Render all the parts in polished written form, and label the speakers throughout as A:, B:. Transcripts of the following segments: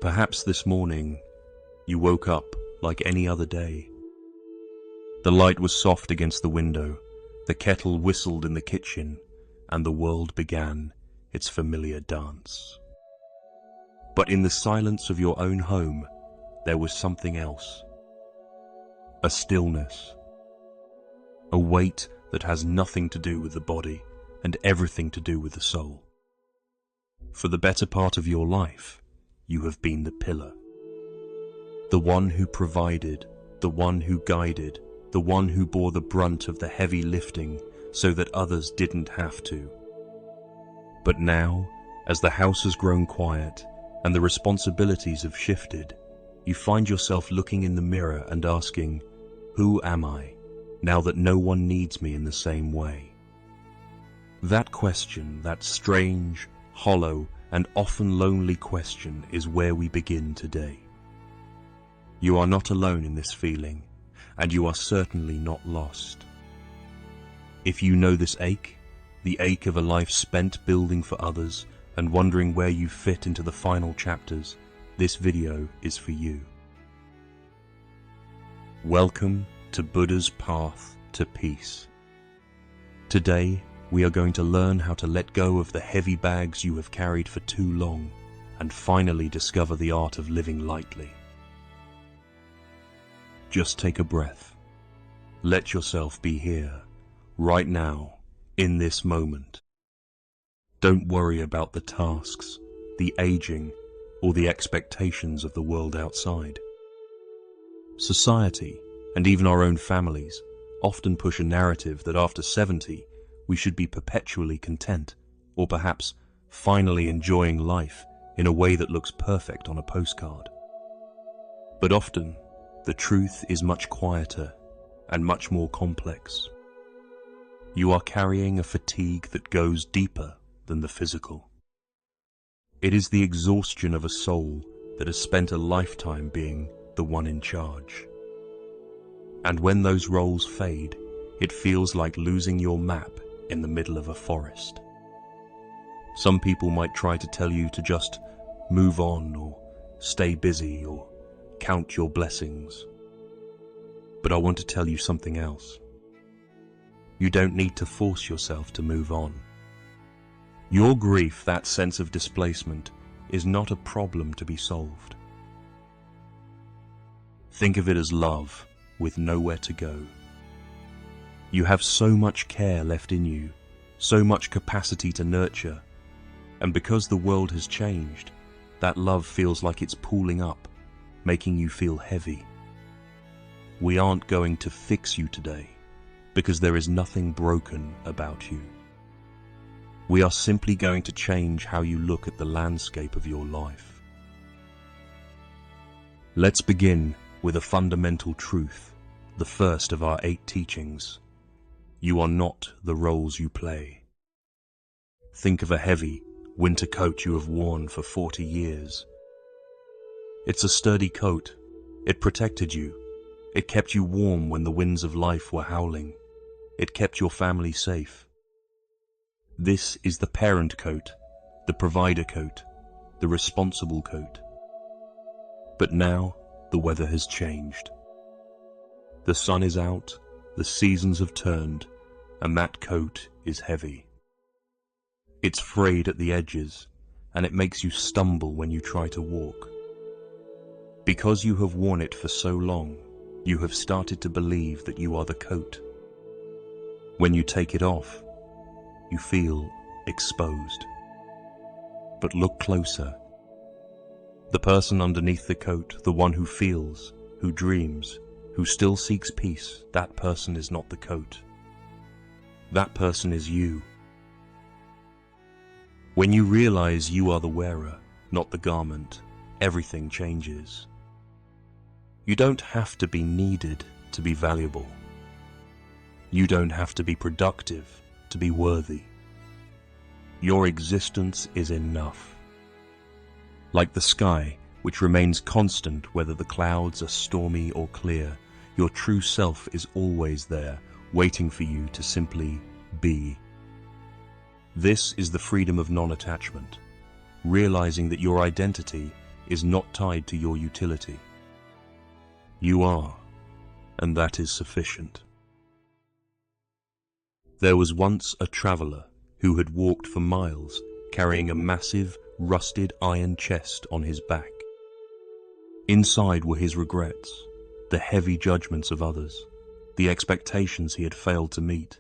A: Perhaps this morning you woke up like any other day. The light was soft against the window, the kettle whistled in the kitchen, and the world began its familiar dance. But in the silence of your own home, there was something else. A stillness. A weight that has nothing to do with the body and everything to do with the soul. For the better part of your life, you have been the pillar. The one who provided, the one who guided, the one who bore the brunt of the heavy lifting so that others didn't have to. But now, as the house has grown quiet and the responsibilities have shifted, you find yourself looking in the mirror and asking, who am I, now that no one needs me in the same way? That question, that strange, hollow, and often lonely question is where we begin today. You are not alone in this feeling, and you are certainly not lost. If you know this ache, the ache of a life spent building for others and wondering where you fit into the final chapters, this video is for you. Welcome to Buddha's path to peace. Today, we are going to learn how to let go of the heavy bags you have carried for too long and finally discover the art of living lightly. Just take a breath. Let yourself be here, right now, in this moment. Don't worry about the tasks, the aging, or the expectations of the world outside. Society, and even our own families, often push a narrative that after 70, we should be perpetually content, or perhaps finally enjoying life in a way that looks perfect on a postcard. But often, the truth is much quieter and much more complex. You are carrying a fatigue that goes deeper than the physical. It is the exhaustion of a soul that has spent a lifetime being the one in charge. And when those roles fade, it feels like losing your map in the middle of a forest. Some people might try to tell you to just move on or stay busy or count your blessings. But I want to tell you something else. You don't need to force yourself to move on. Your grief, that sense of displacement, is not a problem to be solved. Think of it as love with nowhere to go. You have so much care left in you, so much capacity to nurture, and because the world has changed, that love feels like it's pooling up, making you feel heavy. We aren't going to fix you today, because there is nothing broken about you. We are simply going to change how you look at the landscape of your life. Let's begin with a fundamental truth, the first of our 8 teachings. You are not the roles you play. Think of a heavy winter coat you have worn for 40 years. It's a sturdy coat. It protected you. It kept you warm when the winds of life were howling. It kept your family safe. This is the parent coat, the provider coat, the responsible coat. But now the weather has changed. The sun is out, the seasons have turned, and that coat is heavy. It's frayed at the edges, and it makes you stumble when you try to walk. Because you have worn it for so long, you have started to believe that you are the coat. When you take it off, you feel exposed. But look closer. The person underneath the coat, the one who feels, who dreams, who still seeks peace, that person is not the coat. That person is you. When you realize you are the wearer, not the garment, everything changes. You don't have to be needed to be valuable. You don't have to be productive to be worthy. Your existence is enough. Like the sky, which remains constant whether the clouds are stormy or clear, your true self is always there, waiting for you to simply be. This is the freedom of non-attachment, realizing that your identity is not tied to your utility. You are, and that is sufficient. There was once a traveler who had walked for miles carrying a massive, rusted iron chest on his back. Inside were his regrets, the heavy judgments of others, the expectations he had failed to meet,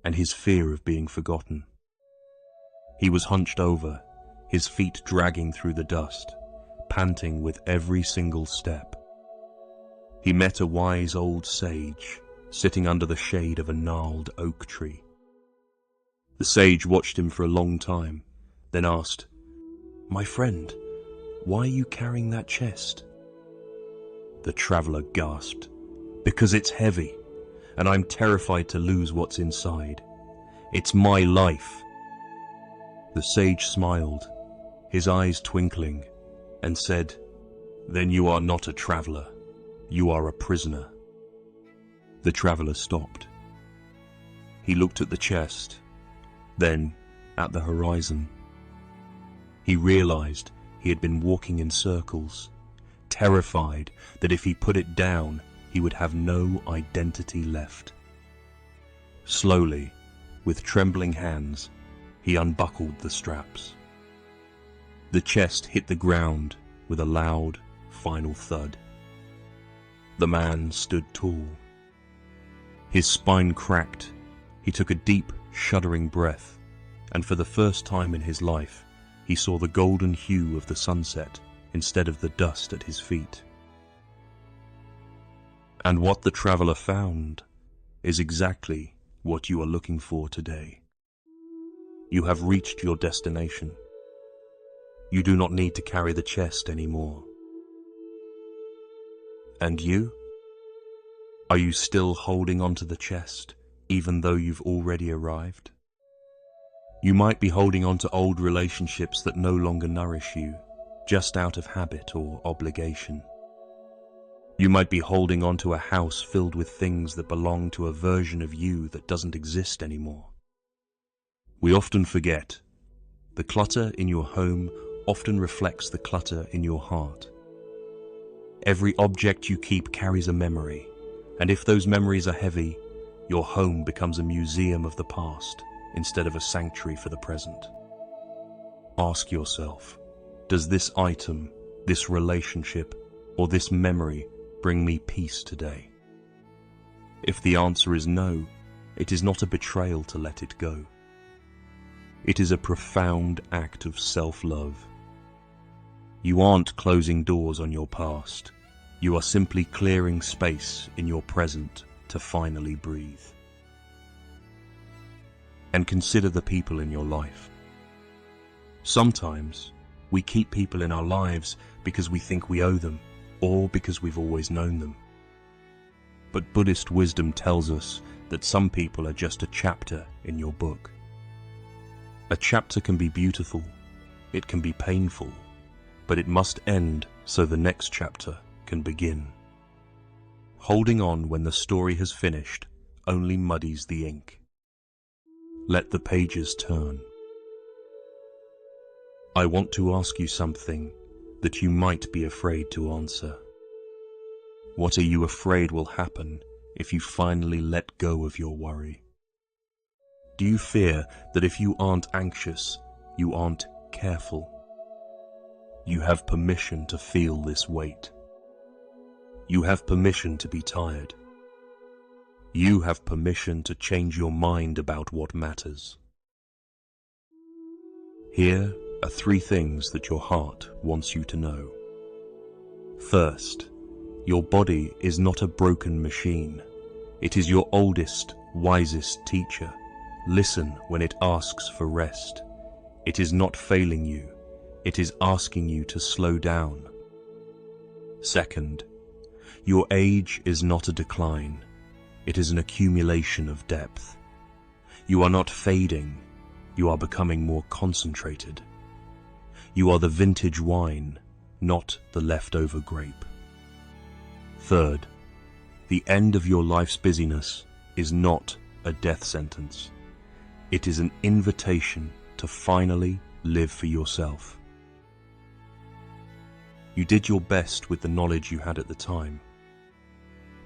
A: and his fear of being forgotten. He was hunched over, his feet dragging through the dust, panting with every single step. He met a wise old sage sitting under the shade of a gnarled oak tree. The sage watched him for a long time, then asked, "My friend, why are you carrying that chest?" The traveler gasped, "Because it's heavy, and I'm terrified to lose what's inside. It's my life." The sage smiled, his eyes twinkling, and said, "Then you are not a traveler, you are a prisoner." The traveler stopped. He looked at the chest, then at the horizon. He realized he had been walking in circles, terrified that if he put it down, he would have no identity left. Slowly, with trembling hands, he unbuckled the straps. The chest hit the ground with a loud, final thud. The man stood tall. His spine cracked. He took a deep, shuddering breath, and for the first time in his life, he saw the golden hue of the sunset instead of the dust at his feet. And what the traveler found is exactly what you are looking for today. You have reached your destination. You do not need to carry the chest anymore. And you? Are you still holding onto the chest, even though you've already arrived? You might be holding on to old relationships that no longer nourish you, just out of habit or obligation. You might be holding on to a house filled with things that belong to a version of you that doesn't exist anymore. We often forget, the clutter in your home often reflects the clutter in your heart. Every object you keep carries a memory, and if those memories are heavy, your home becomes a museum of the past instead of a sanctuary for the present. Ask yourself, does this item, this relationship, or this memory bring me peace today? If the answer is no, it is not a betrayal to let it go. It is a profound act of self-love. You aren't closing doors on your past. You are simply clearing space in your present to finally breathe. And consider the people in your life. Sometimes we keep people in our lives because we think we owe them, or because we've always known them. But Buddhist wisdom tells us that some people are just a chapter in your book. A chapter can be beautiful, it can be painful, but it must end so the next chapter can begin. Holding on when the story has finished only muddies the ink. Let the pages turn. I want to ask you something that you might be afraid to answer. What are you afraid will happen if you finally let go of your worry? Do you fear that if you aren't anxious, you aren't careful? You have permission to feel this weight. You have permission to be tired. You have permission to change your mind about what matters. Here are 3 things that your heart wants you to know. First, your body is not a broken machine. It is your oldest, wisest teacher. Listen when it asks for rest. It is not failing you. It is asking you to slow down. Second, your age is not a decline. It is an accumulation of depth. You are not fading. You are becoming more concentrated. You are the vintage wine, not the leftover grape. Third, the end of your life's busyness is not a death sentence. It is an invitation to finally live for yourself. You did your best with the knowledge you had at the time.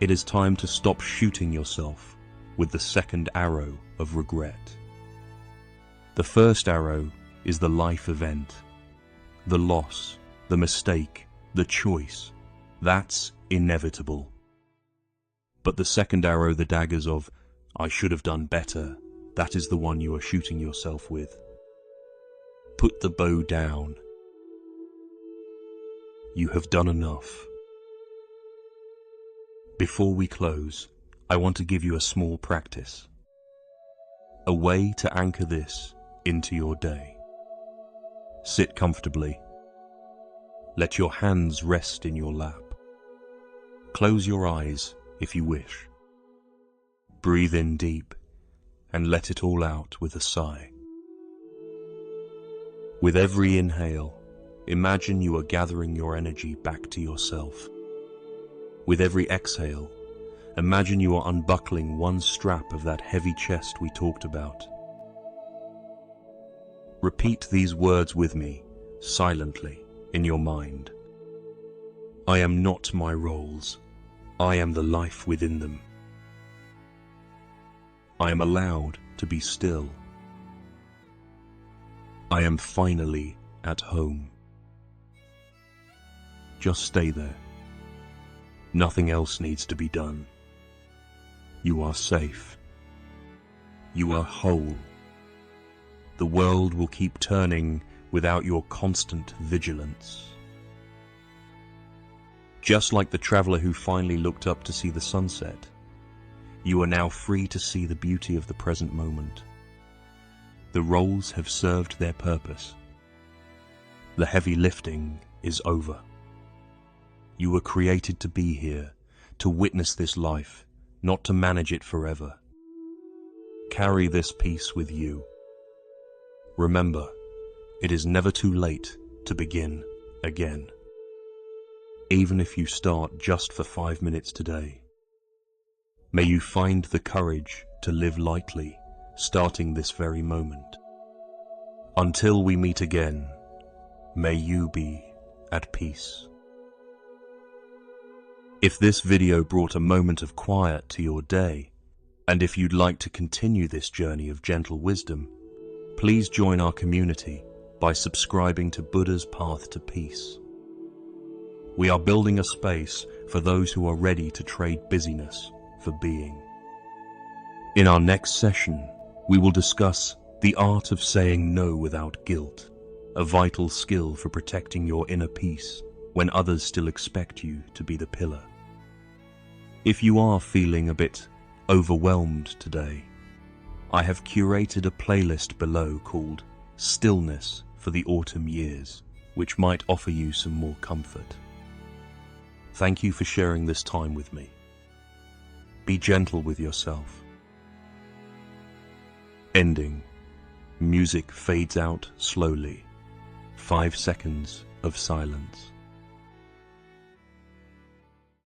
A: It is time to stop shooting yourself with the second arrow of regret. The first arrow is the life event, the loss, the mistake, the choice. That's inevitable. But the second arrow, the daggers of, I should have done better, that is the one you are shooting yourself with. Put the bow down. You have done enough. Before we close, I want to give you a small practice. A way to anchor this into your day. Sit comfortably. Let your hands rest in your lap. Close your eyes if you wish. Breathe in deep and let it all out with a sigh. With every inhale, imagine you are gathering your energy back to yourself. With every exhale, imagine you are unbuckling one strap of that heavy chest we talked about. Repeat these words with me, silently, in your mind. I am not my roles. I am the life within them. I am allowed to be still. I am finally at home. Just stay there. Nothing else needs to be done. You are safe. You are whole. The world will keep turning without your constant vigilance. Just like the traveler who finally looked up to see the sunset, you are now free to see the beauty of the present moment. The roles have served their purpose. The heavy lifting is over. You were created to be here, to witness this life, not to manage it forever. Carry this peace with you. Remember, it is never too late to begin again. Even if you start just for 5 minutes today. May you find the courage to live lightly, starting this very moment. Until we meet again, may you be at peace. If this video brought a moment of quiet to your day, and if you'd like to continue this journey of gentle wisdom, please join our community by subscribing to Buddha's Path to Peace. We are building a space for those who are ready to trade busyness for being. In our next session, we will discuss the art of saying no without guilt, a vital skill for protecting your inner peace when others still expect you to be the pillar. If you are feeling a bit overwhelmed today, I have curated a playlist below called Stillness for the Autumn Years, which might offer you some more comfort. Thank you for sharing this time with me. Be gentle with yourself. Ending. Music fades out slowly. 5 seconds of silence.